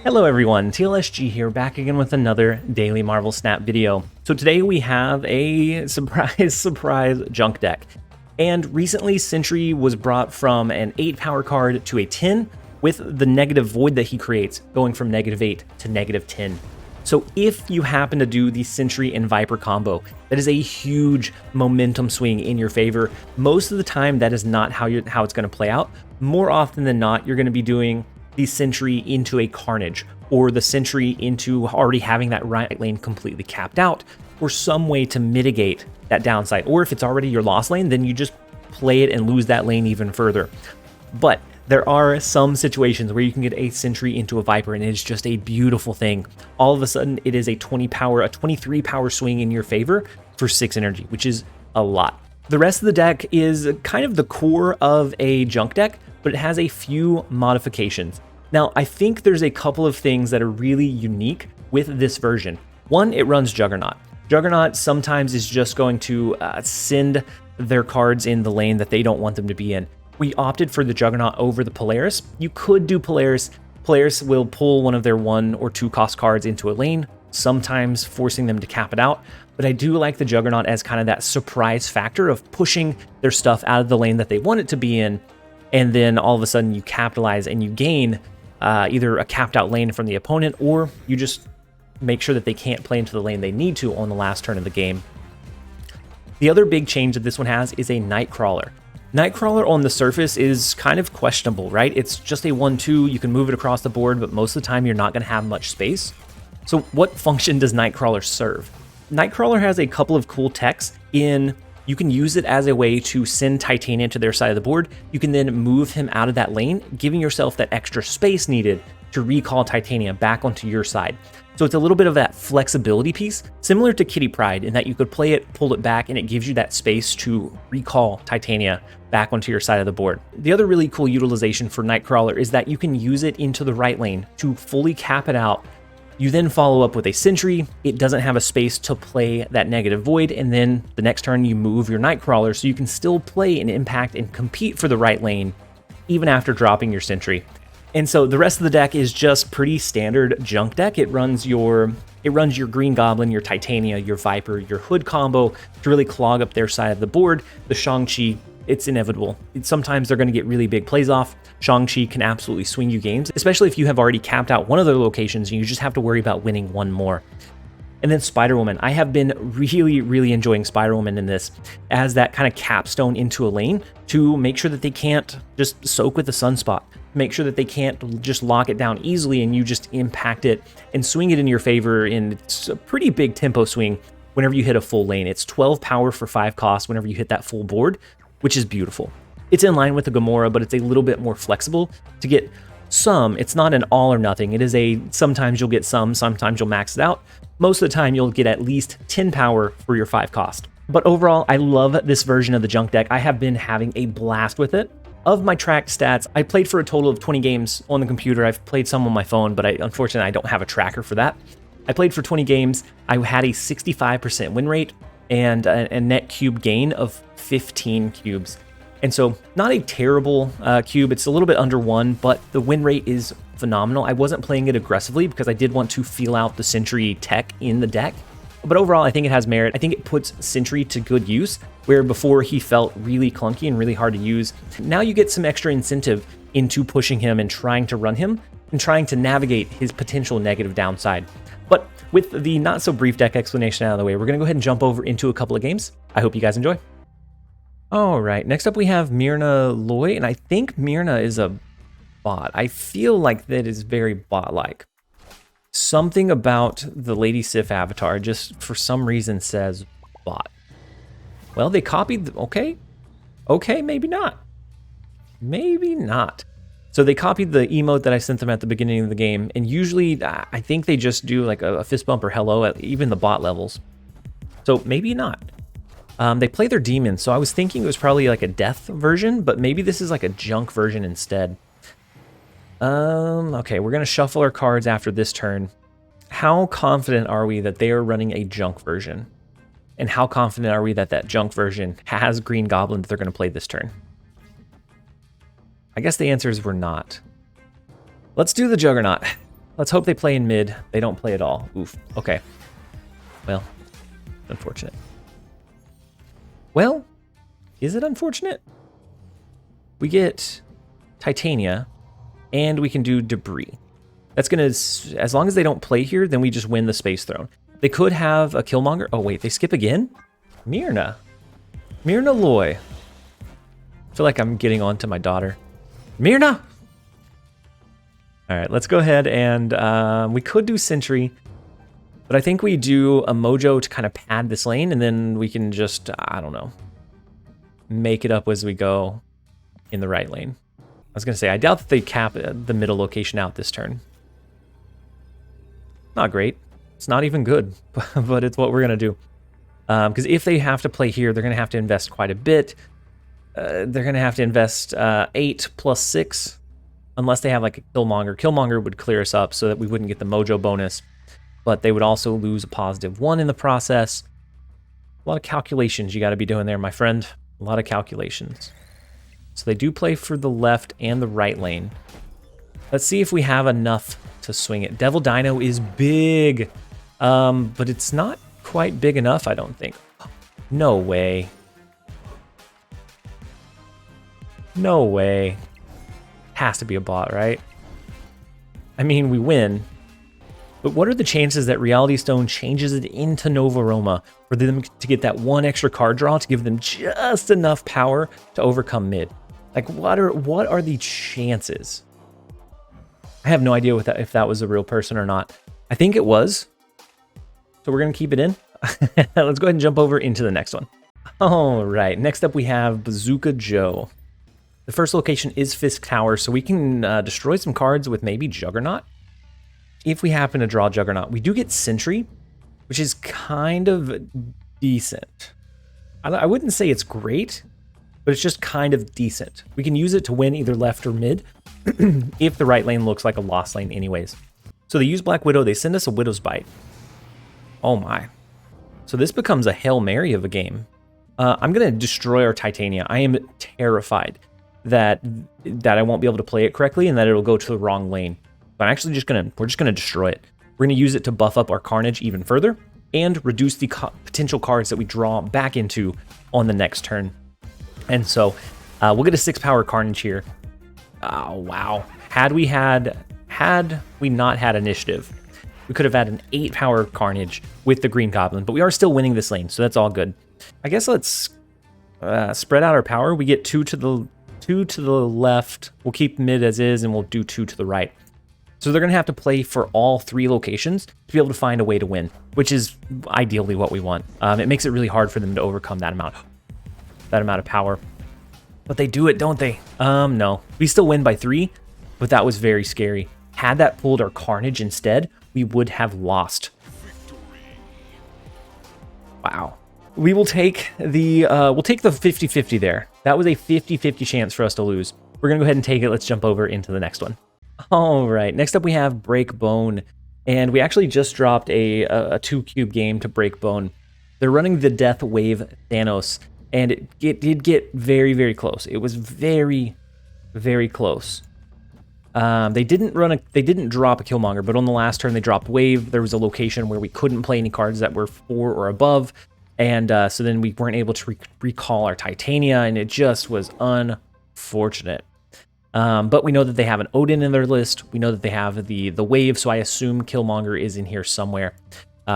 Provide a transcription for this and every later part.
Hello everyone, TLSG here, back again with another Daily Marvel Snap video. So today we have a surprise junk deck. And recently Sentry was brought from an 8 power card to a 10 with the negative void that he creates going from -8 to -10. So if you happen to do the Sentry and Viper combo, that is a huge momentum swing in your favor. Most of the time that is not how it's going to play out. More often than not, you're going to be doing the Sentry into a Carnage, or the Sentry into already having that right lane completely capped out, or some way to mitigate that downside. Or if it's already your lost lane, then you just play it and lose that lane even further. But there are some situations where you can get a Sentry into a Viper, and it's just a beautiful thing. All of a sudden, it is a 23 power swing in your favor for 6 energy, which is a lot. The rest of the deck is kind of the core of a junk deck, but it has a few modifications. Now, I think there's a couple of things that are really unique with this version. One, it runs Juggernaut. Juggernaut sometimes is just going to send their cards in the lane that they don't want them to be in. We opted for the Juggernaut over the Polaris. You could do Polaris. Polaris will pull one of their 1 or 2 cost cards into a lane, sometimes forcing them to cap it out. But I do like the Juggernaut as kind of that surprise factor of pushing their stuff out of the lane that they want it to be in, and then all of a sudden you capitalize and you gain either a capped out lane from the opponent, or you just make sure that they can't play into the lane they need to on the last turn of the game. The other big change that this one has is a Nightcrawler. Nightcrawler on the surface is kind of questionable, right? It's just a 1/2, you can move it across the board, but most of the time you're not going to have much space. So what function does Nightcrawler serve? Nightcrawler has a couple of cool techs in. You can use it as a way to send Titania to their side of the board. You can then move him out of that lane, giving yourself that extra space needed to recall Titania back onto your side. So it's a little bit of that flexibility piece, similar to Kitty Pryde, in that you could play it, pull it back, and it gives you that space to recall Titania back onto your side of the board. The other really cool utilization for Nightcrawler is that you can use it into the right lane to fully cap it out. You then follow up with a Sentry. It doesn't have a space to play that negative void, and then the next turn you move your Nightcrawler so you can still play and impact and compete for the right lane even after dropping your Sentry. And so the rest of the deck is just pretty standard junk deck. It runs your Green Goblin, your Titania, your Viper, your Hood combo to really clog up their side of the board. The Shang-Chi, it's inevitable. Sometimes they're going to get really big plays off. Shang-Chi can absolutely swing you games, especially if you have already capped out one of their locations and you just have to worry about winning one more. And then Spider-Woman. I have been really enjoying Spider-Woman in this as that kind of capstone into a lane to make sure that they can't just soak with the Sunspot. Make sure that they can't just lock it down easily and you just impact it and swing it in your favor. And it's a pretty big tempo swing whenever you hit a full lane. It's 12 power for 5 cost whenever you hit that full board, which is beautiful. It's in line with the Gamora, but it's a little bit more flexible to get some. It's not an all or nothing. It is a sometimes you'll get some, sometimes you'll max it out. Most of the time you'll get at least 10 power for your 5 cost. But overall, I love this version of the junk deck. I have been having a blast with it. Of my tracked stats, I played for a total of 20 games on the computer. I've played some on my phone, but unfortunately I don't have a tracker for that. I played for 20 games. I had a 65% win rate and a net cube gain of 15 cubes. And so not a terrible cube. It's a little bit under 1, but the win rate is phenomenal. I wasn't playing it aggressively because I did want to feel out the Sentry tech in the deck. But overall, I think it has merit. I think it puts Sentry to good use, where before he felt really clunky and really hard to use. Now you get some extra incentive into pushing him and trying to run him and trying to navigate his potential negative downside. But with the not so brief deck explanation out of the way, we're going to go ahead and jump over into a couple of games. I hope you guys enjoy. All right, next up we have Myrna Loy, and I think Myrna is a bot. I feel like that is very bot-like. Something about the Lady Sif avatar just for some reason says bot. Well, they copied, okay, maybe not. Maybe not. So they copied the emote that I sent them at the beginning of the game, and usually I think they just do like a fist bump or hello at even the bot levels. So maybe not. They play their demons, so I was thinking it was probably like a death version, but maybe this is like a junk version instead. Okay, we're gonna shuffle our cards after this turn. How confident are we that they are running a junk version? And how confident are we that that junk version has Green Goblin that they're gonna play this turn? I guess the answer is we're not. Let's do the Juggernaut. Let's hope they play in mid. They don't play at all. Oof. Okay. Well, unfortunate. Well, is it unfortunate? We get titania, and we can do debris. That's going to, as long as they don't play here, then we just win the space throne. They could have a killmonger. Oh, wait, they skip again? Myrna Loy. I feel like I'm getting on to my daughter. Myrna! All right, let's go ahead and we could do Sentry, but I think we do a Mojo to kind of pad this lane, and then we can just, I don't know, make it up as we go in the right lane. I was going to say, I doubt that they cap the middle location out this turn. Not great. It's not even good, but it's what we're going to do. Because if they have to play here, they're going to have to invest quite a bit. They're going to have to invest 8 plus 6, unless they have like a Killmonger. Killmonger would clear us up so that we wouldn't get the Mojo bonus, but they would also lose a +1 in the process. A lot of calculations you got to be doing there, my friend. A lot of calculations. So they do play for the left and the right lane. Let's see if we have enough to swing it. Devil Dino is big, but it's not quite big enough, I don't think. No way. No way. Has to be a bot, right? I mean, we win. But what are the chances that Reality Stone changes it into Nova Roma for them to get that one extra card draw to give them just enough power to overcome mid? Like, what are the chances? I have no idea if that was a real person or not. I think it was. So we're going to keep it in. Let's go ahead and jump over into the next one. All right, next up we have Bazooka Joe. The first location is Fisk Tower, so we can destroy some cards with maybe Juggernaut. If we happen to draw Juggernaut, we do get Sentry, which is kind of decent. I wouldn't say it's great, but it's just kind of decent. We can use it to win either left or mid, if the right lane looks like a lost lane anyways. So they use Black Widow, they send us a Widow's Bite. Oh my. So this becomes a Hail Mary of a game. I'm going to destroy our Titania. I am terrified that I won't be able to play it correctly and that it'll go to the wrong lane. But I'm actually we're just gonna destroy it. We're gonna use it to buff up our Carnage even further and reduce the potential cards that we draw back into on the next turn. And so we'll get a 6-power Carnage here. Oh wow! Had we not had initiative, we could have had an 8-power Carnage with the Green Goblin. But we are still winning this lane, so that's all good. I guess let's spread out our power. We get 2 to the left. We'll keep mid as is, and we'll do 2 to the right. So they're going to have to play for all 3 locations to be able to find a way to win, which is ideally what we want. It makes it really hard for them to overcome that amount of power. But they do it, don't they? No. We still win by 3, but that was very scary. Had that pulled our Carnage instead, we would have lost. Wow. We will take the 50-50 there. That was a 50-50 chance for us to lose. We're going to go ahead and take it. Let's jump over into the next one. All right, next up we have Break Bone, and we actually just dropped a 2-cube game to Break Bone. They're running the Death Wave Thanos, and it did get very, very close. It was very, very close. They didn't drop a Killmonger, but on the last turn they dropped Wave. There was a location where we couldn't play any cards that were 4 or above, and so then we weren't able to recall our Titania, and it just was unfortunate. But we know that they have an Odin in their list. We know that they have the Wave, so I assume Killmonger is in here somewhere.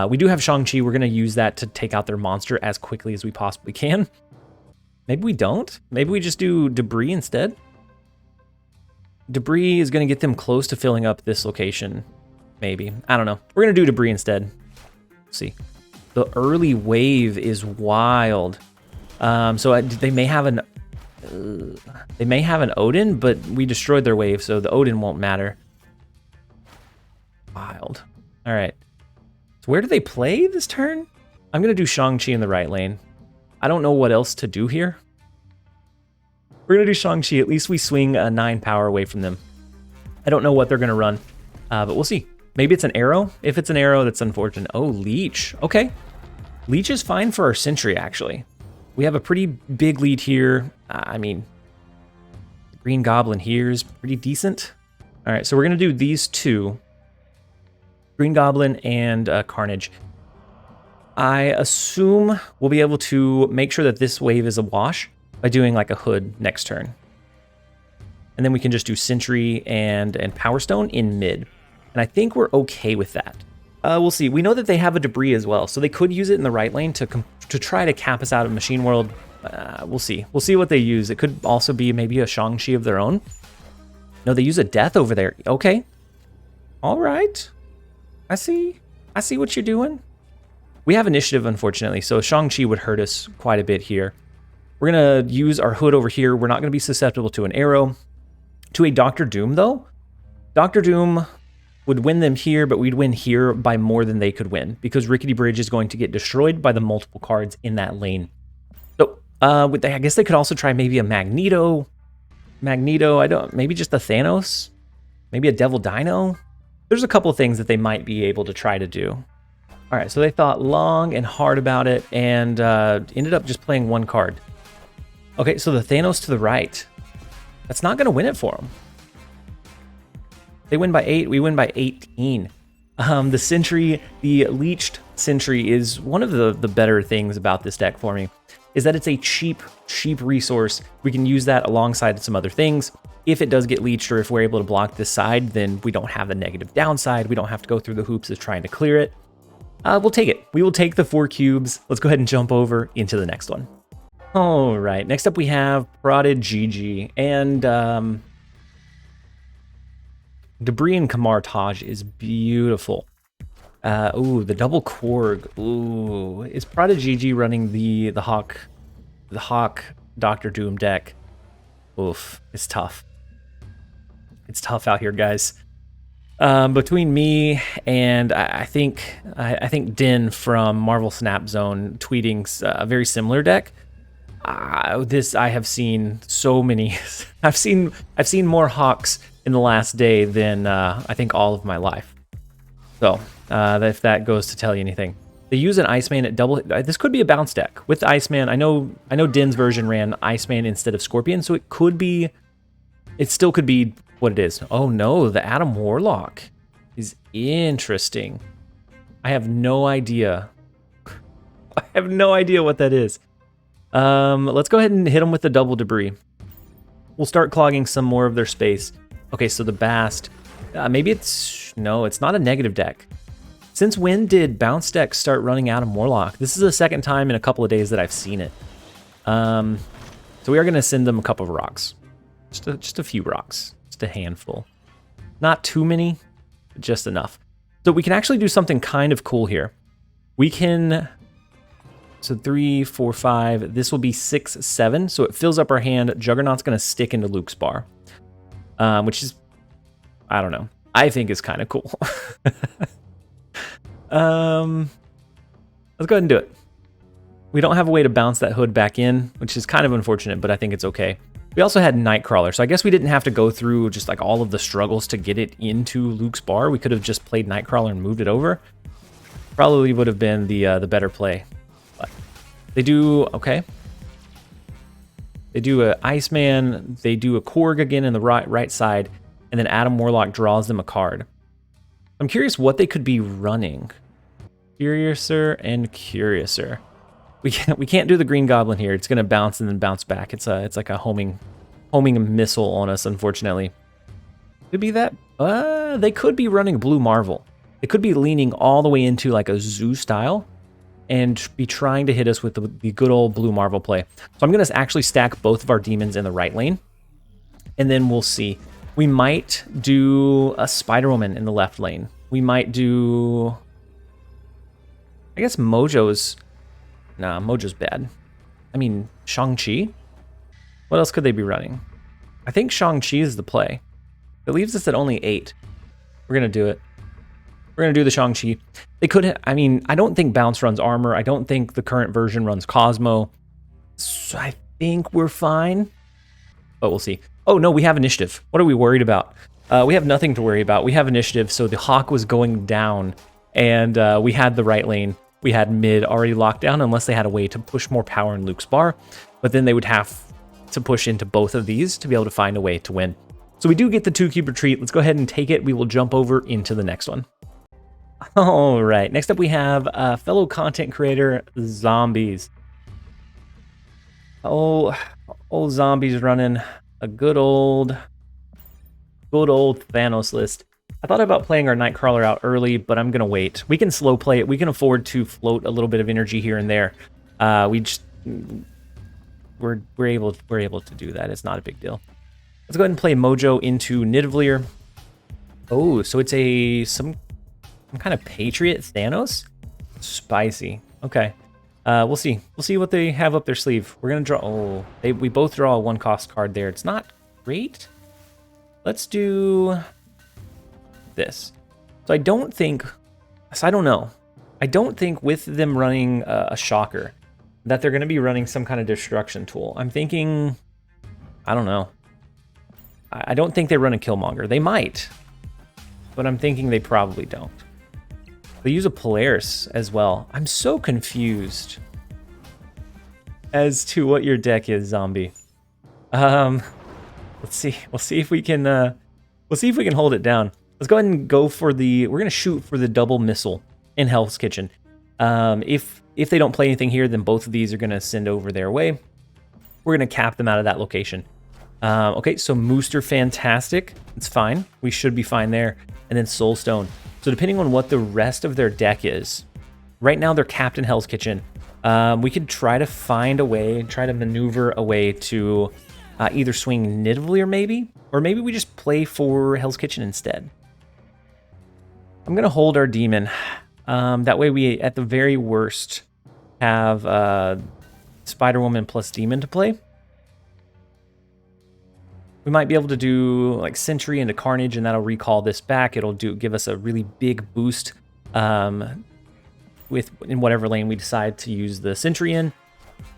We do have Shang-Chi. We're going to use that to take out their monster as quickly as we possibly can. Maybe we don't. Maybe we just do Debris instead. Debris is going to get them close to filling up this location. Maybe. I don't know. We're going to do Debris instead. Let's see. The early Wave is wild. So they may have an Odin, but we destroyed their Wave, so the Odin won't matter. Wild. All right. So where do they play this turn? I'm going to do Shang-Chi in the right lane. I don't know what else to do here. We're going to do Shang-Chi. At least we swing a 9 power away from them. I don't know what they're going to run, but we'll see. Maybe it's an arrow. If it's an arrow, that's unfortunate. Oh, Leech. Okay. Leech is fine for our Sentry, actually. We have a pretty big lead here. I mean, the Green Goblin here is pretty decent. All right, so we're going to do these 2. Green Goblin and Carnage. I assume we'll be able to make sure that this wave is a wash by doing like a hood next turn. And then we can just do Sentry and Power Stone in mid. And I think we're okay with that. We'll see. We know that they have a debris as well, so they could use it in the right lane to try to cap us out of Machine World. We'll see. We'll see what they use. It could also be maybe a Shang-Chi of their own. No, they use a death over there. Okay. All right. I see what you're doing. We have initiative, unfortunately, so Shang-Chi would hurt us quite a bit here. We're going to use our hood over here. We're not going to be susceptible to an arrow. To a Dr. Doom, though. Dr. Doom would win them here, but we'd win here by more than they could win, because Rickety Bridge is going to get destroyed by the multiple cards in that lane. So, I guess they could also try maybe a Magneto. Maybe just a Thanos. Maybe a Devil Dino. There's a couple things that they might be able to try to do. All right, so they thought long and hard about it and ended up just playing one card. Okay, so the Thanos to the right. That's not going to win it for them. They win by 8, we win by 18. The Sentry, the leeched Sentry is one of the better things about this deck for me, is that it's a cheap resource. We can use that alongside some other things. If it does get leeched or if we're able to block this side, then we don't have the negative downside. We don't have to go through the hoops of trying to clear it. We'll take it. We will take the 4 cubes. Let's go ahead and jump over into the next one. All right, next up we have Prodigy, and Debris and Camartage is beautiful. Ooh, the double Korg. Ooh, is Prodigy running the Hawk Dr. Doom deck? Oof, it's tough. It's tough out here, guys. Between me and I think Din from Marvel Snap Zone tweeting a very similar deck. I have seen so many. I've seen more Hawks in the last day than I think all of my life. So if that goes to tell you anything, they use an Iceman at double. This could be a bounce deck with Iceman. I know Din's version ran Iceman instead of Scorpion, so it could be. It still could be what it is. Oh no, the Adam Warlock is interesting. I have no idea. I have no idea what that is. Let's go ahead and hit them with the double debris. We'll start clogging some more of their space. Okay, so the Bast. Maybe it's not a negative deck. Since when did bounce decks start running Adam Warlock? This is the second time in a couple of days that I've seen it. So we are going to send them a couple of rocks. Just a few rocks. Just a handful. Not too many, but just enough. So we can actually do something kind of cool here. We can... So 3, 4, 5. This will be 6, 7. So it fills up our hand. Juggernaut's going to stick into Luke's bar. Which is... I don't know. I think is kind of cool. Let's go ahead and do it. We don't have a way to bounce that hood back in, which is kind of unfortunate, but I think it's okay. We also had Nightcrawler, so I guess we didn't have to go through just like all of the struggles to get it into Luke's bar. We could have just played Nightcrawler and moved it over. Probably would have been the better play. But they do okay. They do a Iceman. They do a Korg again in the right side, and then Adam Warlock draws them a card. I'm curious what they could be running. Curiouser and Curiouser. We can't do the Green Goblin here. It's gonna bounce and then bounce back. It's like a homing missile on us, unfortunately. Could be that. They could be running Blue Marvel. They could be leaning all the way into like a zoo style and be trying to hit us with the good old Blue Marvel play. So I'm gonna actually stack both of our demons in the right lane, and then we'll see. We might do a Spider-Woman in the left lane. We might do... I guess Mojo's... Nah, Mojo's bad. I mean, Shang-Chi? What else could they be running? I think Shang-Chi is the play. It leaves us at only 8. We're going to do it. We're going to do the Shang-Chi. They could... I mean, I don't think Bounce runs Armor. I don't think the current version runs Cosmo. So I think we're fine. But we'll see. Oh, no, we have initiative. What are we worried about? We have nothing to worry about. We have initiative, so the Hawk was going down, and we had the right lane. We had mid already locked down, unless they had a way to push more power in Luke's bar. But then they would have to push into both of these to be able to find a way to win. So we do get the 2-cube retreat. Let's go ahead and take it. We will jump over into the next one. All right, next up we have fellow content creator Zombies. Oh, old Zombies running a good old Thanos list. I thought about playing our Nightcrawler out early, but I'm gonna wait. We can slow play it. We can afford to float a little bit of energy here and there. We're able to do that. It's not a big deal. Let's go ahead and play Mojo into Nidavellir. Oh, so it's some kind of Patriot Thanos? Spicy. Okay. We'll see. We'll see what they have up their sleeve. We're gonna draw. Oh, we both draw a 1-cost card there. It's not great. Let's do this. So I don't know. I don't think with them running a Shocker that they're going to be running some kind of destruction tool. I'm thinking, I don't know. I don't think they run a Killmonger. They might, but I'm thinking they probably don't. They use a Polaris as well. I'm so confused as to what your deck is, Zombie. Let's see. We'll see if we can. We'll see if we can hold it down. Let's go ahead and go for the. We're gonna shoot for the double missile in Hell's Kitchen. If they don't play anything here, then both of these are gonna send over their way. We're gonna cap them out of that location. Okay, so Mooster, fantastic. It's fine. We should be fine there. And then Soulstone. So depending on what the rest of their deck is, right now they're capped in Hell's Kitchen. We could try to find a way, try to maneuver a way to either swing Nidavellir or maybe we just play for Hell's Kitchen instead. I'm going to hold our demon. That way we, at the very worst, have Spider-Woman plus demon to play. We might be able to do like Sentry into Carnage, and that'll recall this back. It'll give us a really big boost in whatever lane we decide to use the Sentry in.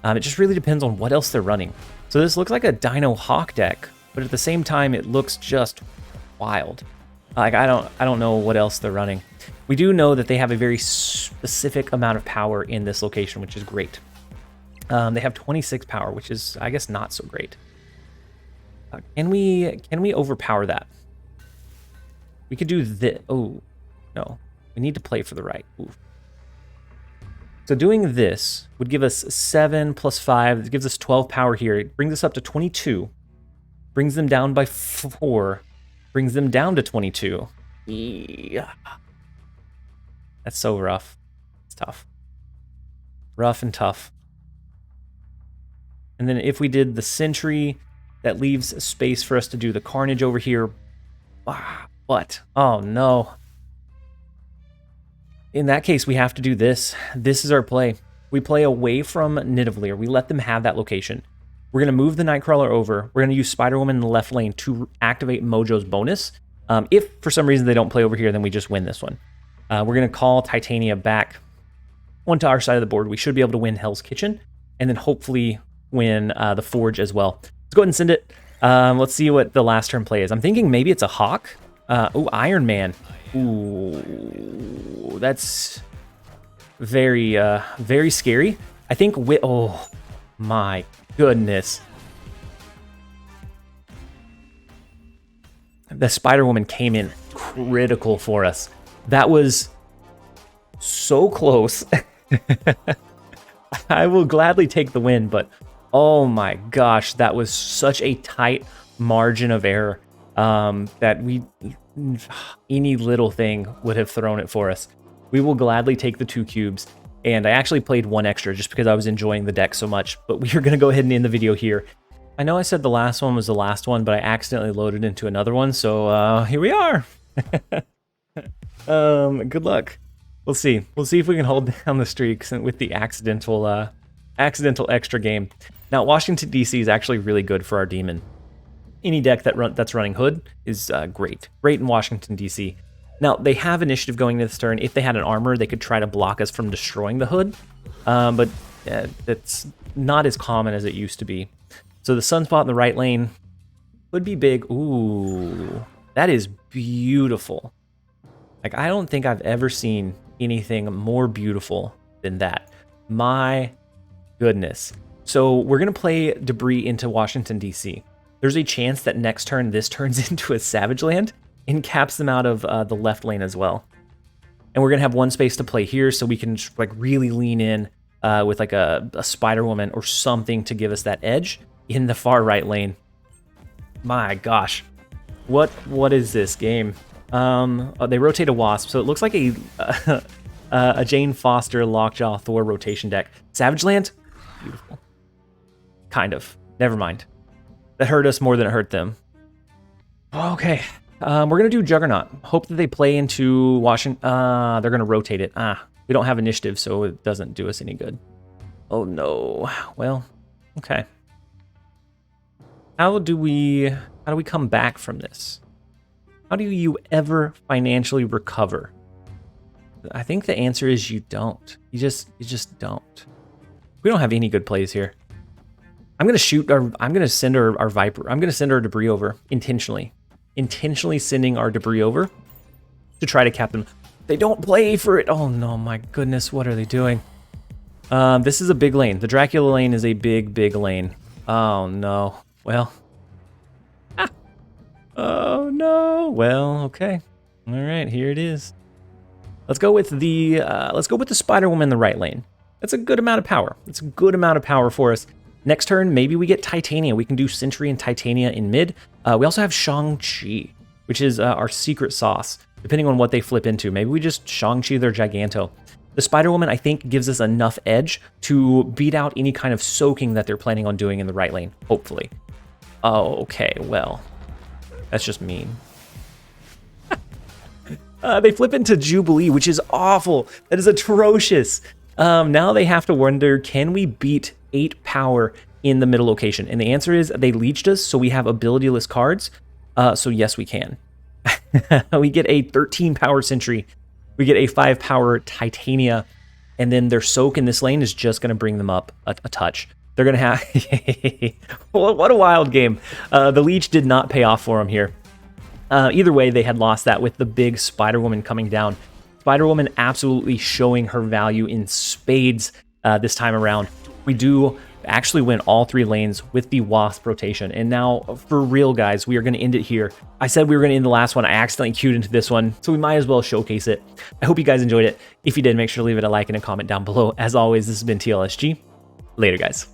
It just really depends on what else they're running. So this looks like a Dino Hawk deck, but at the same time, it looks just wild. Like I don't know what else they're running. We do know that they have a very specific amount of power in this location, which is great. They have 26 power, which is, I guess, not so great. Can we overpower that? We could do this. Oh, no. We need to play for the right. Oof. So doing this would give us 7 plus 5. It gives us 12 power here. It brings us up to 22. Brings them down by 4. Brings them down to 22. Yeah. That's so rough. It's tough. Rough and tough. And then if we did the Sentry, that leaves space for us to do the Carnage over here. What? Oh, no. In that case, we have to do this. This is our play. We play away from Nidavellir. We let them have that location. We're going to move the Nightcrawler over. We're going to use Spider-Woman in the left lane to activate Mojo's bonus. If for some reason they don't play over here, then we just win this one. We're going to call Titania back onto our side of the board. We should be able to win Hell's Kitchen and then hopefully win the Forge as well. Let's go ahead and send it. Let's see what the last turn play is. I'm thinking maybe it's a Hawk. Oh, Iron Man. Ooh, that's very, very scary. I think oh my goodness. The Spider-Woman came in critical for us. That was so close. I will gladly take the win, but oh my gosh, that was such a tight margin of error that any little thing would have thrown it for us. We will gladly take the 2 cubes, and I actually played 1 extra just because I was enjoying the deck so much, but we are going to go ahead and end the video here. I know I said the last one was the last one, but I accidentally loaded into another one, so here we are. Good luck. We'll see. We'll see if we can hold down the streaks with the accidental extra game. Now, Washington, D.C. is actually really good for our demon. Any deck that's running Hood is great. Great in Washington, D.C. Now, they have initiative going into this turn. If they had an armor, they could try to block us from destroying the Hood. But that's not as common as it used to be. So the Sunspot in the right lane would be big. Ooh, that is beautiful. Like, I don't think I've ever seen anything more beautiful than that. My goodness. So we're going to play Debris into Washington, D.C. There's a chance that next turn this turns into a Savage Land and caps them out of the left lane as well. And we're going to have one space to play here so we can like really lean in with like a Spider-Woman or something to give us that edge in the far right lane. My gosh. What is this game? Oh, they rotate a Wasp, so it looks like a Jane Foster Lockjaw Thor rotation deck. Savage Land? Beautiful. Kind of. Never mind. That hurt us more than it hurt them. Okay. We're going to do Juggernaut. Hope that they play into Washington. They're going to rotate it. We don't have initiative, so it doesn't do us any good. Oh, no. Well, okay. How do we come back from this? How do you ever financially recover? I think the answer is you don't. You just don't. We don't have any good plays here. I'm gonna send our Viper. I'm gonna send our debris over intentionally. Intentionally sending our debris over to try to cap them. They don't play for it. Oh no, my goodness, what are they doing? This is a big lane. The Dracula lane is a big lane. Oh no. Well. Oh no. Well, okay. All right, here it is. Let's go with the Spider-Woman in the right lane. That's a good amount of power. That's a good amount of power for us. Next turn, maybe we get Titania. We can do Sentry and Titania in mid. We also have Shang-Chi, which is our secret sauce, depending on what they flip into. Maybe we just Shang-Chi their Giganto. The Spider-Woman, I think, gives us enough edge to beat out any kind of soaking that they're planning on doing in the right lane, hopefully. Oh, okay, well, that's just mean. They flip into Jubilee, which is awful. That is atrocious. Now they have to wonder, can we beat 8 power in the middle location? And the answer is they leeched us, so we have abilityless cards. So yes, we can. We get a 13 power Sentry. We get a 5 power Titania. And then their soak in this lane is just going to bring them up a touch. They're going to have... What a wild game. The leech did not pay off for them here. Either way, they had lost that with the big Spider-Woman coming down. Spider-Woman absolutely showing her value in spades this time around. We do actually win all 3 lanes with the Wasp rotation. And now, for real, guys, we are going to end it here. I said we were going to end the last one. I accidentally queued into this one, so we might as well showcase it. I hope you guys enjoyed it. If you did, make sure to leave it a like and a comment down below. As always, this has been TLSG. Later, guys.